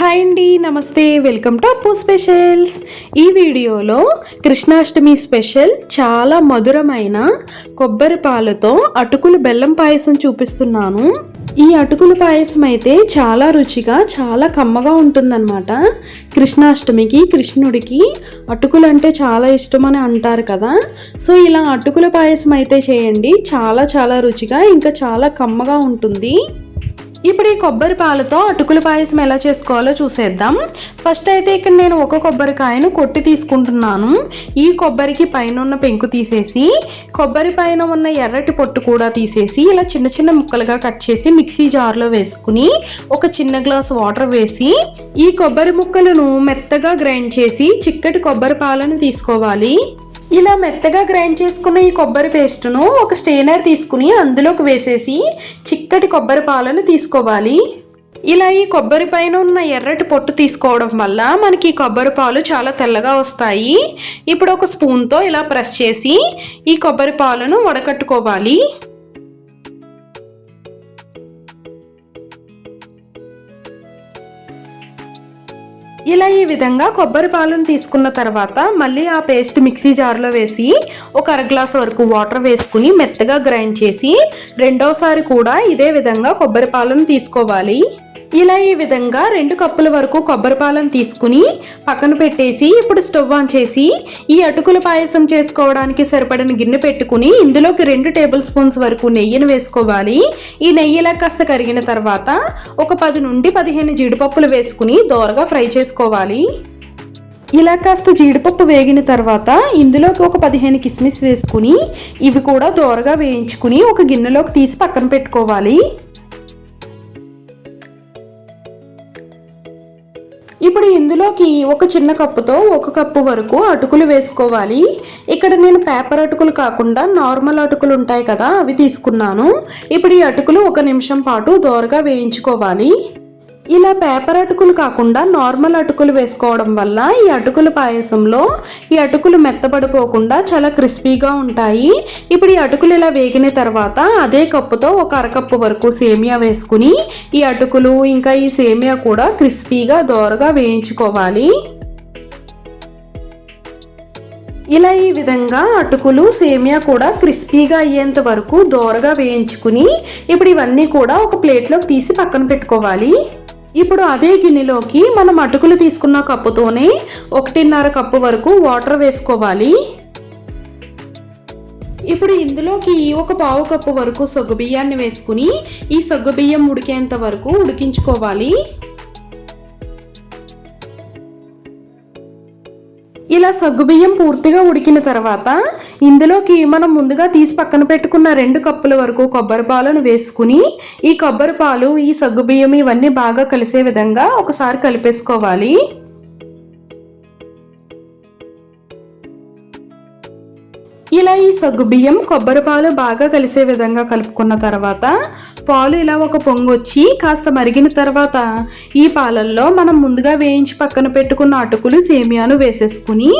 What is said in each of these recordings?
Hi అండి, నమస్తే. Welcome to అప్పు స్పెషల్స్. ఈ వీడియోలో కృష్ణాష్టమి స్పెషల్ చాలా మధురమైన కొబ్బరి పాలతో అటుకులు బెల్లం పాయసం చూపిస్తున్నాను. ఈ అటుకుల పాయసం అయితే చాలా రుచిగా చాలా కమ్మగా ఉంటుందన్నమాట. కృష్ణాష్టమికి కృష్ణుడికి అటుకులు అంటే చాలా ఇష్టమని అంటారు కదా. సో ఇలా అటుకుల పాయసం అయితే చేయండి, చాలా చాలా రుచిగా ఇంకా చాలా కమ్మగా ఉంటుంది. ఇప్పుడు ఈ కొబ్బరి పాలతో అటుకుల పాయసం ఎలా చేసుకోవాలో చూసేద్దాం. ఫస్ట్ అయితే ఇక్కడ నేను ఒక కొబ్బరికాయను కొట్టి తీసుకుంటున్నాను. ఈ కొబ్బరికి పైన ఉన్న పెంకు తీసేసి, కొబ్బరి పైన ఉన్న ఎర్రటి పొట్టు కూడా తీసేసి ఇలా చిన్న చిన్న ముక్కలుగా కట్ చేసి మిక్సీ జార్లో వేసుకుని ఒక చిన్న గ్లాస్ వాటర్ వేసి ఈ కొబ్బరి ముక్కలను మెత్తగా గ్రైండ్ చేసి చిక్కటి కొబ్బరి పాలను తీసుకోవాలి. ఇలా మెత్తగా గ్రైండ్ చేసుకున్న ఈ కొబ్బరి పేస్టును ఒక స్టెయినర్ తీసుకుని అందులోకి వేసేసి చిక్కటి కొబ్బరి పాలను తీసుకోవాలి. ఇలా ఈ కొబ్బరి పైన ఉన్న ఎర్రటి పొట్టు తీసుకోవడం వల్ల మనకి ఈ కొబ్బరి పాలు చాలా తెల్లగా వస్తాయి. ఇప్పుడు ఒక స్పూన్తో ఇలా ప్రెస్ చేసి ఈ కొబ్బరి పాలను వడకట్టుకోవాలి. ఇలా ఈ విధంగా కొబ్బరి పాలను తీసుకున్న తర్వాత మళ్ళీ ఆ పేస్ట్ మిక్సీ జార్లో వేసి ఒక అర గ్లాస్ వరకు వాటర్ వేసుకుని మెత్తగా గ్రైండ్ చేసి రెండోసారి కూడా ఇదే విధంగా కొబ్బరి పాలను తీసుకోవాలి. ఇలా ఈ విధంగా 2 కప్పుల వరకు కొబ్బరి పాలను తీసుకుని పక్కన పెట్టేసి ఇప్పుడు స్టవ్ ఆన్ చేసి ఈ అటుకుల పాయసం చేసుకోవడానికి సరిపడిన గిన్నె పెట్టుకుని ఇందులోకి 2 టేబుల్ స్పూన్స్ వరకు నెయ్యిని వేసుకోవాలి. ఈ నెయ్యిలా కాస్త కరిగిన తర్వాత ఒక 10 నుండి 15 జీడిపప్పులు వేసుకుని దోరగా ఫ్రై చేసుకోవాలి. ఇలా కాస్త జీడిపప్పు వేగిన తర్వాత ఇందులోకి ఒక 15 కిస్మిస్ వేసుకుని ఇవి కూడా దోరగా వేయించుకుని ఒక గిన్నెలోకి తీసి పక్కన పెట్టుకోవాలి. ఇప్పుడు ఇందులోకి ఒక చిన్న కప్పుతో 1 కప్పు వరకు అటుకులు వేసుకోవాలి. ఇక్కడ నేను పేపర్ అటుకులు కాకుండా నార్మల్ అటుకులు ఉంటాయి కదా, అవి తీసుకున్నాను. ఇప్పుడు ఈ అటుకులు 1 నిమిషం పాటు దోరగా వేయించుకోవాలి. ఇలా పేపర్ అటుకులు కాకుండా నార్మల్ అటుకులు వేసుకోవడం వల్ల ఈ అటుకుల పాయసంలో ఈ అటుకులు మెత్తబడిపోకుండా చాలా క్రిస్పీగా ఉంటాయి. ఇప్పుడు ఈ అటుకులు ఇలా వేగిన తర్వాత అదే కప్పుతో ఒక అరకప్పు వరకు సేమియా వేసుకుని ఈ అటుకులు ఇంకా ఈ సేమియా కూడా క్రిస్పీగా దోరగా వేయించుకోవాలి. ఇలా ఈ విధంగా అటుకులు సేమియా కూడా క్రిస్పీగా అయ్యేంత వరకు దోరగా వేయించుకుని ఇప్పుడు ఇవన్నీ కూడా ఒక ప్లేట్లోకి తీసి పక్కన పెట్టుకోవాలి. ఇప్పుడు అదే గిన్నెలోకి మనం అటుకులు తీసుకున్న కప్పుతోనే 1.5 కప్పు వరకు వాటర్ వేసుకోవాలి. ఇప్పుడు ఇందులోకి ఒక పావు కప్పు వరకు సగ్గుబియ్యాన్ని వేసుకుని ఈ సగ్గుబియ్యం ఉడికేంత వరకు ఉడికించుకోవాలి. ఇలా సగ్గుబియ్యం పూర్తిగా ఉడికిన తర్వాత ఇందులోకి మనం ముందుగా తీసి పక్కన పెట్టుకున్న 2 కప్పుల వరకు కొబ్బరి పాలను వేసుకుని ఈ కొబ్బరి పాలు ఈ సగ్గుబియ్యం ఇవన్నీ బాగా కలిసే విధంగా ఒకసారి కలిపేసుకోవాలి. ఇలా ఈ సగ్గుబియ్యం కొబ్బరి పాలు బాగా కలిసే విధంగా కలుపుకున్న తర్వాత పాలు ఇలా ఒక పొంగు వచ్చి కాస్త మరిగిన తర్వాత ఈ పాలల్లో మనం ముందుగా వేయించి పక్కన పెట్టుకున్న అటుకులు సేమియాను వేసేసుకుని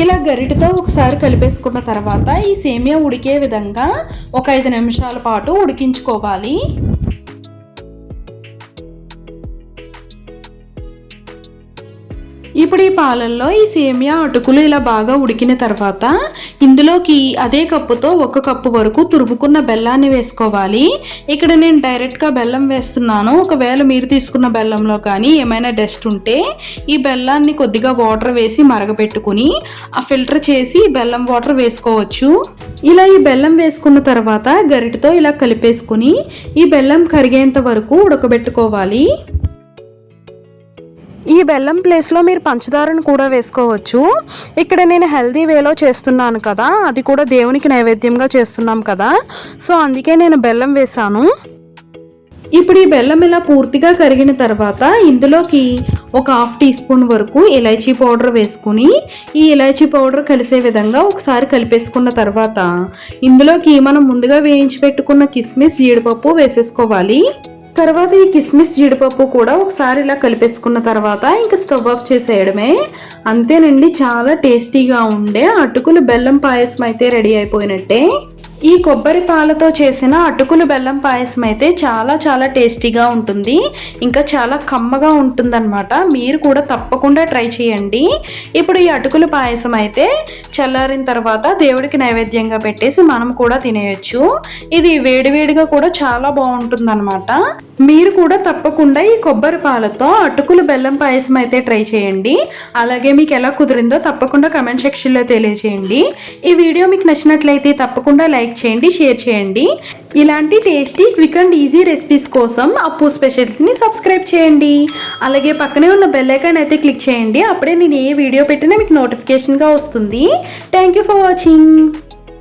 ఇలా గరిటెతో ఒకసారి కలిపేసుకున్న తర్వాత ఈ సేమియా ఉడికే విధంగా ఒక 5 నిమిషాల పాటు ఉడికించుకోవాలి. ఇప్పుడు ఈ పాలల్లో ఈ సేమియా అటుకులు ఇలా బాగా ఉడికిన తర్వాత ఇందులోకి అదే కప్పుతో 1 కప్పు వరకు తురుముకున్న బెల్లాన్ని వేసుకోవాలి. ఇక్కడ నేను డైరెక్ట్గా బెల్లం వేస్తున్నాను. ఒకవేళ మీరు తీసుకున్న బెల్లంలో కానీ ఏమైనా డస్ట్ ఉంటే ఈ బెల్లాన్ని కొద్దిగా వాటర్ వేసి మరగపెట్టుకుని ఆ ఫిల్టర్ చేసి బెల్లం వాటర్ వేసుకోవచ్చు. ఇలా ఈ బెల్లం వేసుకున్న తర్వాత గరిటెతో ఇలా కలిపేసుకుని ఈ బెల్లం కరిగేంత వరకు ఉడకబెట్టుకోవాలి. ఈ బెల్లం ప్లేస్లో మీరు పంచదారను కూడా వేసుకోవచ్చు. ఇక్కడ నేను హెల్దీ వేలో చేస్తున్నాను కదా, అది కూడా దేవునికి నైవేద్యంగా చేస్తున్నాం కదా, సో అందుకే నేను బెల్లం వేసాను. ఇప్పుడు ఈ బెల్లం ఇలా పూర్తిగా కరిగిన తర్వాత ఇందులోకి ఒక 1/2 టీ స్పూన్ వరకు ఇలాచీ పౌడర్ వేసుకుని ఈ ఇలాచీ పౌడర్ కలిసే విధంగా ఒకసారి కలిపేసుకున్న తర్వాత ఇందులోకి మనం ముందుగా వేయించి పెట్టుకున్న కిస్మిస్ జీడిపప్పు వేసేసుకోవాలి. తర్వాత ఈ కిస్మిస్ జీడిపప్పు కూడా ఒకసారి ఇలా కలిపేసుకున్న తర్వాత ఇంకా స్టవ్ ఆఫ్ చేసేయడమే. అంతేనండి, చాలా టేస్టీగా ఉండే అటుకులు బెల్లం పాయసం అయితే రెడీ అయిపోయినట్టే. ఈ కొబ్బరి పాలతో చేసిన అటుకులు బెల్లం పాయసం అయితే చాలా చాలా టేస్టీగా ఉంటుంది, ఇంకా చాలా కమ్మగా ఉంటుందన్నమాట. మీరు కూడా తప్పకుండా ట్రై చేయండి. ఇప్పుడు ఈ అటుకుల పాయసం అయితే చల్లారిన తర్వాత దేవుడికి నైవేద్యంగా పెట్టేసి మనం కూడా తినేయచ్చు. ఇది వేడివేడిగా కూడా చాలా బాగుంటుందన్నమాట. మీరు కూడా తప్పకుండా ఈ కొబ్బరి పాలతో అటుకుల బెల్లం పాయసం అయితే ట్రై చేయండి. అలాగే మీకు ఎలా కుదిరిందో తప్పకుండా కమెంట్ సెక్షన్లో తెలియజేయండి. ఈ వీడియో మీకు నచ్చినట్లయితే తప్పకుండా లైక్ చేయండి, షేర్ చేయండి. ఇలాంటి tasty, quick and easy recipes కోసం అప్పు స్పెషల్స్ని సబ్స్క్రైబ్ చేయండి. అలాగే పక్కనే ఉన్న బెల్ ఐకాన్ అయితే క్లిక్ చేయండి. అప్పుడే నేను ఏ వీడియో పెట్టినా మీకు నోటిఫికేషన్గా వస్తుంది. Thank you for watching.